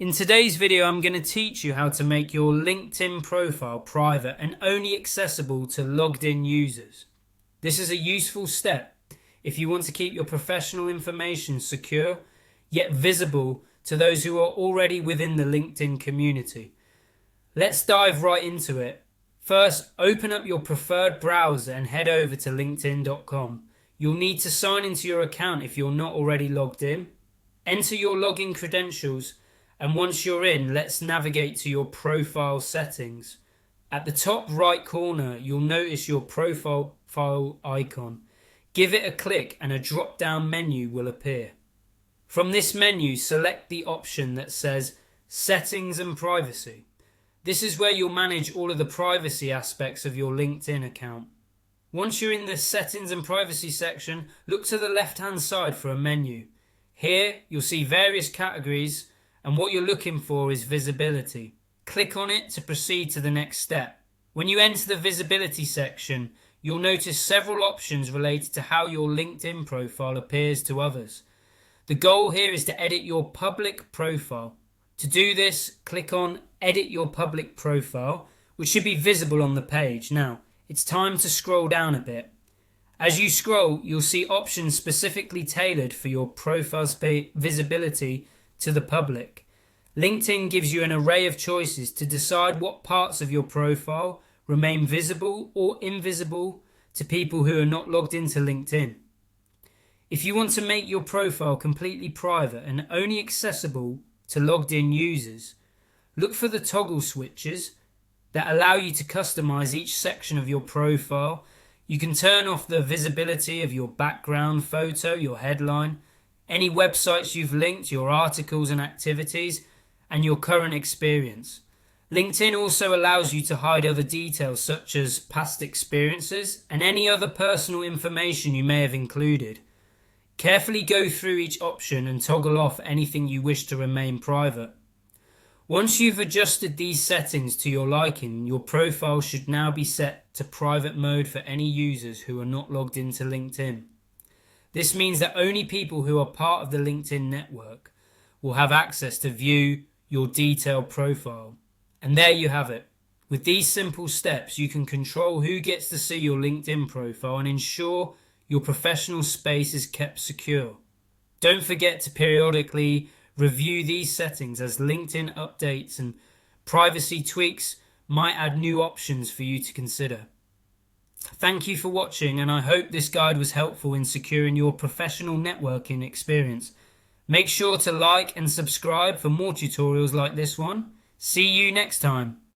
In today's video, I'm going to teach you how to make your LinkedIn profile private and only accessible to logged in users. This is a useful step if you want to keep your professional information secure yet visible to those who are already within the LinkedIn community. Let's dive right into it. First, open up your preferred browser and head over to linkedin.com. You'll need to sign into your account if you're not already logged in. Enter your login credentials. And once you're in, let's navigate to your profile settings. At the top right corner, you'll notice your profile icon. Give it a click and a drop-down menu will appear. From this menu, select the option that says Settings and Privacy. This is where you'll manage all of the privacy aspects of your LinkedIn account. Once you're in the Settings and Privacy section, look to the left-hand side for a menu. Here, you'll see various categories, and what you're looking for is visibility. Click on it to proceed to the next step. When you enter the visibility section, you'll notice several options related to how your LinkedIn profile appears to others. The goal here is to edit your public profile. To do this, click on Edit Your Public Profile, which should be visible on the page. Now, it's time to scroll down a bit. As you scroll, you'll see options specifically tailored for your profile's visibility to the public. LinkedIn gives you an array of choices to decide what parts of your profile remain visible or invisible to people who are not logged into LinkedIn. If you want to make your profile completely private and only accessible to logged in users, look for the toggle switches that allow you to customize each section of your profile. You can turn off the visibility of your background photo, your headline, any websites you've linked, your articles and activities, and your current experience. LinkedIn also allows you to hide other details such as past experiences and any other personal information you may have included. Carefully go through each option and toggle off anything you wish to remain private. Once you've adjusted these settings to your liking, your profile should now be set to private mode for any users who are not logged into LinkedIn. This means that only people who are part of the LinkedIn network will have access to view your detailed profile. And there you have it. With these simple steps, you can control who gets to see your LinkedIn profile and ensure your professional space is kept secure. Don't forget to periodically review these settings, as LinkedIn updates and privacy tweaks might add new options for you to consider. Thank you for watching, and I hope this guide was helpful in securing your professional networking experience. Make sure to like and subscribe for more tutorials like this one. See you next time.